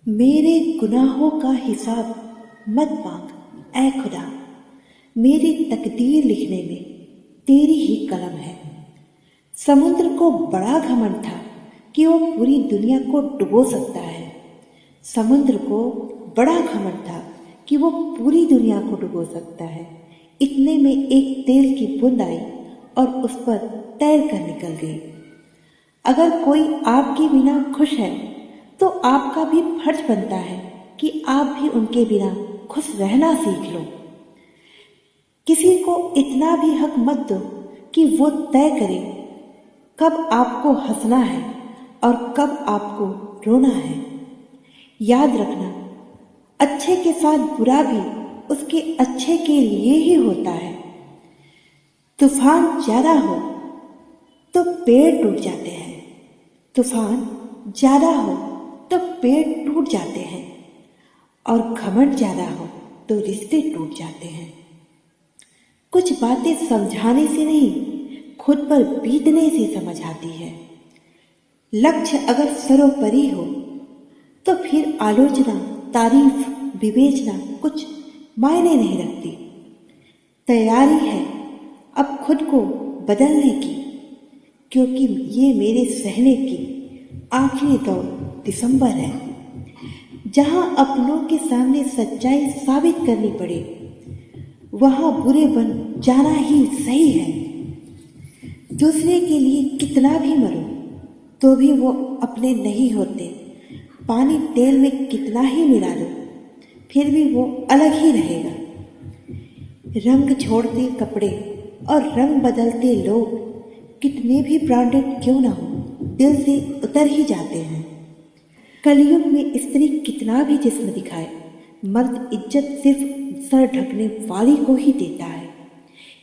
मेरे गुनाहों का हिसाब मत मांग ऐ खुदा। मेरी तकदीर लिखने में तेरी ही कलम है। समुद्र को बड़ा घमंड था कि वो पूरी दुनिया को डुबो सकता है। समुद्र को बड़ा घमंड था कि वो पूरी दुनिया को डुबो सकता है। इतने में एक तेल की बूंद आई और उस पर तैर कर निकल गई। अगर कोई आपके बिना खुश है तो आपका भी फर्ज बनता है कि आप भी उनके बिना खुश रहना सीख लो। किसी को इतना भी हक मत दो कि वो तय करे कब आपको हंसना है और कब आपको रोना है। याद रखना, अच्छे के साथ बुरा भी उसके अच्छे के लिए ही होता है। तूफान ज्यादा हो तो पेड़ टूट जाते हैं। तूफान ज्यादा हो तो पेड़ टूट जाते हैं और घमंड ज्यादा हो तो रिश्ते टूट जाते हैं। कुछ बातें समझाने से नहीं, खुद पर बीतने से समझ आती है। लक्ष्य अगर सर्वोपरि हो तो फिर आलोचना, तारीफ, विवेचना कुछ मायने नहीं रखती। तैयारी है अब खुद को बदलने की, क्योंकि ये मेरे सहने की आखिरी दौर दिसंबर है, जहां अपनों के सामने सच्चाई साबित करनी पड़े, वहां बुरे बन जाना ही सही है। दूसरे के लिए कितना भी मरो तो भी वो अपने नहीं होते। पानी तेल में कितना ही मिला दो फिर भी वो अलग ही रहेगा। रंग छोड़ते कपड़े और रंग बदलते लोग कितने भी ब्रांडेड क्यों ना हो, दिल से उतर ही जाते हैं। कलयुग में स्त्री कितना भी जिस्म दिखाए, मर्द इज्जत सिर्फ सर ढकने वाली को ही देता है।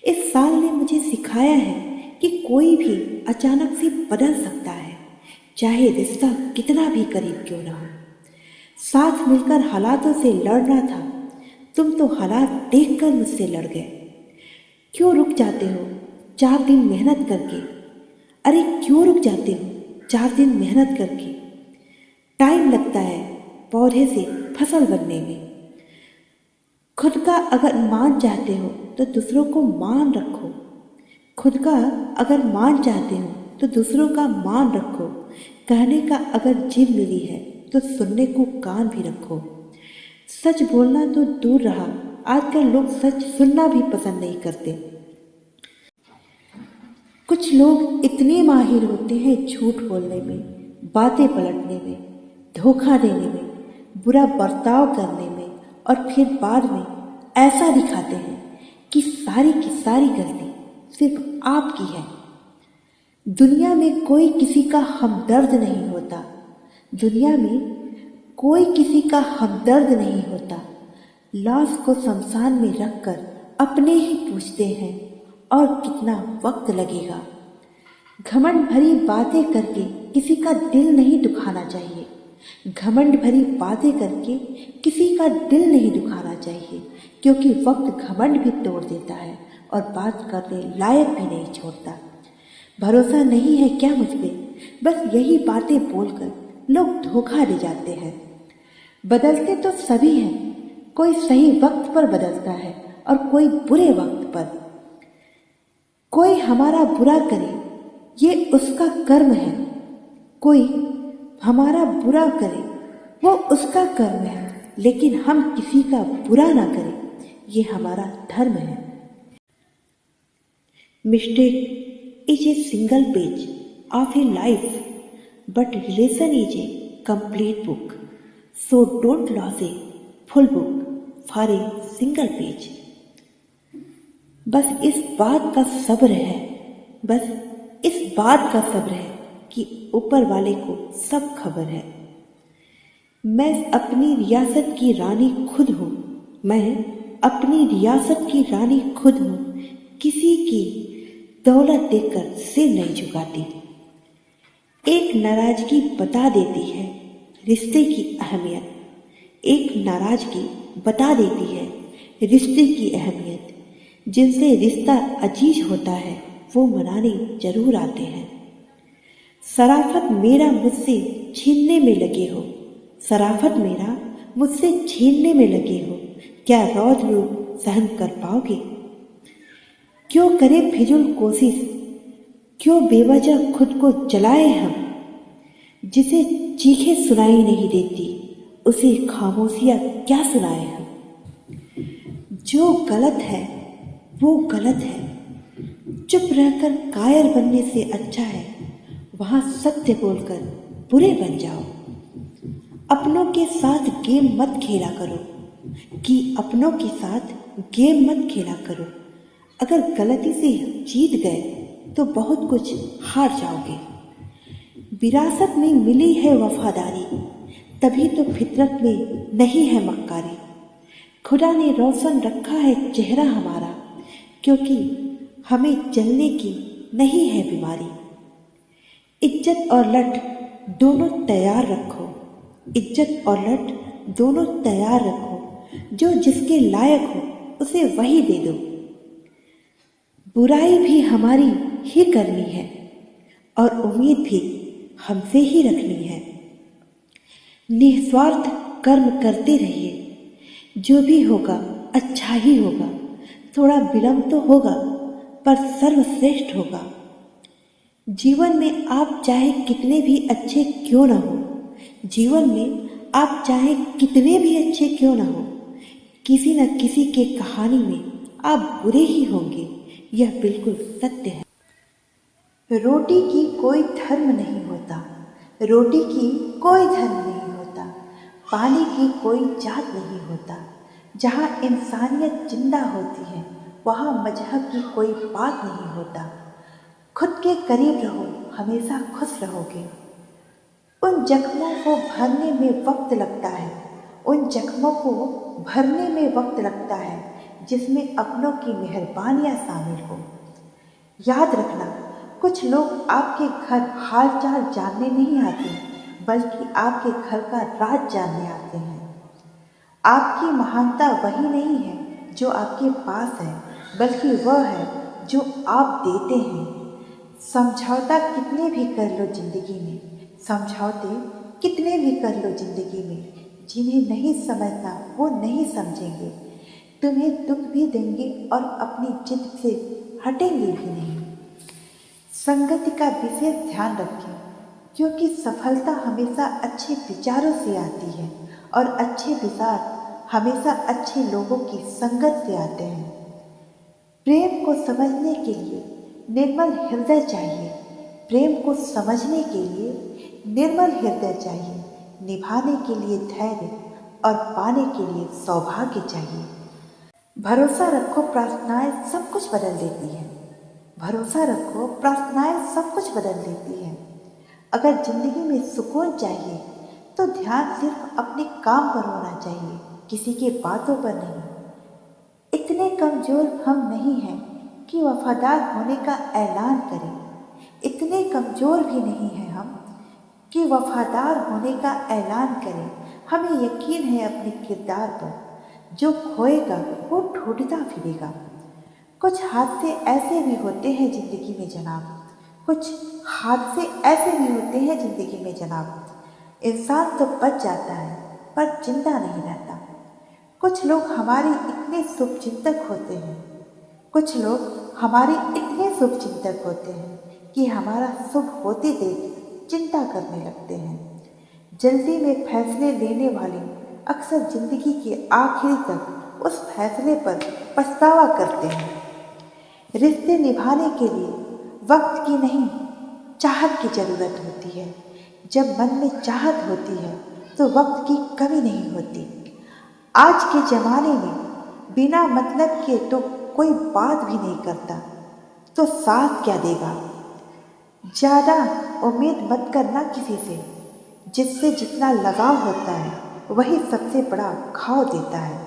इस साल ने मुझे सिखाया है कि कोई भी अचानक से बदल सकता है, चाहे रिश्ता कितना भी करीब क्यों ना हो। साथ मिलकर हालातों से लड़ना था, तुम तो हालात देखकर मुझसे लड़ गए। क्यों रुक जाते हो 4 दिन मेहनत करके? अरे क्यों रुक जाते हो 4 दिन मेहनत करके? टाइम लगता है पौधे से फसल बनने में। खुद का अगर मान चाहते हो तो दूसरों को मान रखो। खुद का अगर मान चाहते हो तो दूसरों का मान रखो। कहने का अगर जिद मिली है तो सुनने को कान भी रखो। सच बोलना तो दूर रहा, आजकल लोग सच सुनना भी पसंद नहीं करते। कुछ लोग इतने माहिर होते हैं झूठ बोलने में, बातें पलटने में, धोखा देने में, बुरा बर्ताव करने में, और फिर बाद में ऐसा दिखाते हैं कि सारी की सारी गलती सिर्फ आपकी है। दुनिया में कोई किसी का हमदर्द नहीं होता। दुनिया में कोई किसी का हमदर्द नहीं होता। लाश को शमशान में रखकर अपने ही पूछते हैं और कितना वक्त लगेगा। घमंड भरी बातें करके किसी का दिल नहीं दुखाना चाहिए। घमंड भरी बातें करके किसी का दिल नहीं दुखाना चाहिए, क्योंकि वक्त घमंड भी तोड़ देता है और बात करने लायक भी नहीं छोड़ता। भरोसा नहीं है क्या मुझ पे? बस यही बातें बोलकर लोग धोखा दे जाते हैं। बदलते तो सभी हैं, कोई सही वक्त पर बदलता है और कोई बुरे वक्त पर। कोई हमारा बुरा करे ये उसका कर्म है, कोई हमारा बुरा करे वो उसका कर्म है, लेकिन हम किसी का बुरा ना करें ये हमारा धर्म है। Mistake is a single page of A life, but relation is a complete book, so don't loss a full book for a single page. बस इस बात का सब्र है, बस इस बात का सब्र है कि ऊपर वाले को सब खबर है। मैं अपनी रियासत की रानी खुद हूँ, मैं अपनी रियासत की रानी खुद हूँ। किसी की दौलत देखकर सिर नहीं झुकाती। एक नाराजगी बता देती है रिश्ते की अहमियत। एक नाराजगी बता देती है रिश्ते की अहमियत। जिनसे रिश्ता अजीज होता है वो मनाने जरूर आते हैं। शराफत मेरा मुझसे छीनने में लगे हो शराफत मेरा मुझसे छीनने में लगे हो, क्या रौद्र रूप सहन कर पाओगे? क्यों करे फिजूल कोशिश, क्यों बेवजह खुद को जलाए हम? जिसे चीखें सुनाई नहीं देती उसे खामोशियाँ क्या सुनाए हम? जो गलत है वो गलत है, चुप रहकर कायर बनने से अच्छा है वहाँ सत्य बोलकर बुरे बन जाओ। अपनों के साथ गेम मत खेला करो कि अपनों के साथ गेम मत खेला करो। अगर गलती से जीत गए तो बहुत कुछ हार जाओगे। विरासत में मिली है वफादारी, तभी तो फितरत में नहीं है मक्कारी। खुदा ने रोशन रखा है चेहरा हमारा, क्योंकि हमें जलने की नहीं है बीमारी। इज्जत और लठ दोनों तैयार रखो, इज्जत और लठ दोनों तैयार रखो। जो जिसके लायक हो उसे वही दे दो। बुराई भी हमारी ही करनी है और उम्मीद भी हमसे ही रखनी है। निस्वार्थ कर्म करते रहिए, जो भी होगा अच्छा ही होगा। थोड़ा विलंब तो होगा पर सर्वश्रेष्ठ होगा। जीवन में आप चाहे कितने भी अच्छे क्यों न हो, जीवन में आप चाहे कितने भी अच्छे क्यों न हो, किसी न किसी के कहानी में आप बुरे ही होंगे, यह बिल्कुल सत्य है। रोटी की कोई धर्म नहीं होता, रोटी की कोई धर्म नहीं होता। पानी की कोई जात नहीं होता। जहाँ इंसानियत जिंदा होती है वहाँ मजहब की कोई बात नहीं होता। खुद के करीब रहो, हमेशा खुश रहोगे। उन जख्मों को भरने में वक्त लगता है, उन जख्मों को भरने में वक्त लगता है जिसमें अपनों की मेहरबानियाँ शामिल हो। याद रखना, कुछ लोग आपके घर हालचाल जानने नहीं आते, बल्कि आपके घर का राज जानने आते हैं। आपकी महानता वही नहीं है जो आपके पास है, बल्कि वह है जो आप देते हैं। समझौता कितने भी कर लो जिंदगी में, समझौते कितने भी कर लो जिंदगी में, जिन्हें नहीं समझना वो नहीं समझेंगे। तुम्हें दुख भी देंगे और अपनी जिद से हटेंगे भी नहीं। संगति का विशेष ध्यान रखें, क्योंकि सफलता हमेशा अच्छे विचारों से आती है और अच्छे विचार हमेशा अच्छे लोगों की संगत से आते हैं। प्रेम को समझने के लिए निर्मल हृदय चाहिए, प्रेम को समझने के लिए निर्मल हृदय चाहिए। निभाने के लिए धैर्य और पाने के लिए सौभाग्य चाहिए। भरोसा रखो, प्रार्थनाएं सब कुछ बदल देती हैं। भरोसा रखो, प्रार्थनाएं सब कुछ बदल देती हैं। अगर जिंदगी में सुकून चाहिए तो ध्यान सिर्फ अपने काम पर होना चाहिए, किसी के बातों पर नहीं। इतने कमजोर हम नहीं हैं कि वफादार होने का ऐलान करें, इतने कमजोर भी नहीं हैं हम कि वफादार होने का ऐलान करें। हमें यकीन है अपने किरदार पर, जो खोएगा वो ढूंढता फिरेगा। कुछ हादसे ऐसे भी होते हैं जिंदगी में जनाब, कुछ हादसे ऐसे भी होते हैं जिंदगी में जनाब। इंसान तो बच जाता है पर जिंदा नहीं रहता। कुछ लोग हमारे इतने शुभचिंतक होते हैं, कुछ लोग हमारे इतने शुभचिंतक होते हैं कि हमारा शुभ होते देख चिंता करने लगते हैं। जल्दी में फैसले लेने वाले अक्सर जिंदगी के आखिरी तक उस फैसले पर पछतावा करते हैं। रिश्ते निभाने के लिए वक्त की नहीं, चाहत की ज़रूरत होती है। जब मन में चाहत होती है तो वक्त की कमी नहीं होती। आज के ज़माने में बिना मतलब के तो कोई बात भी नहीं करता, तो साथ क्या देगा। ज़्यादा उम्मीद मत करना किसी से, जिससे जितना लगाव होता है वही सबसे बड़ा घाव देता है।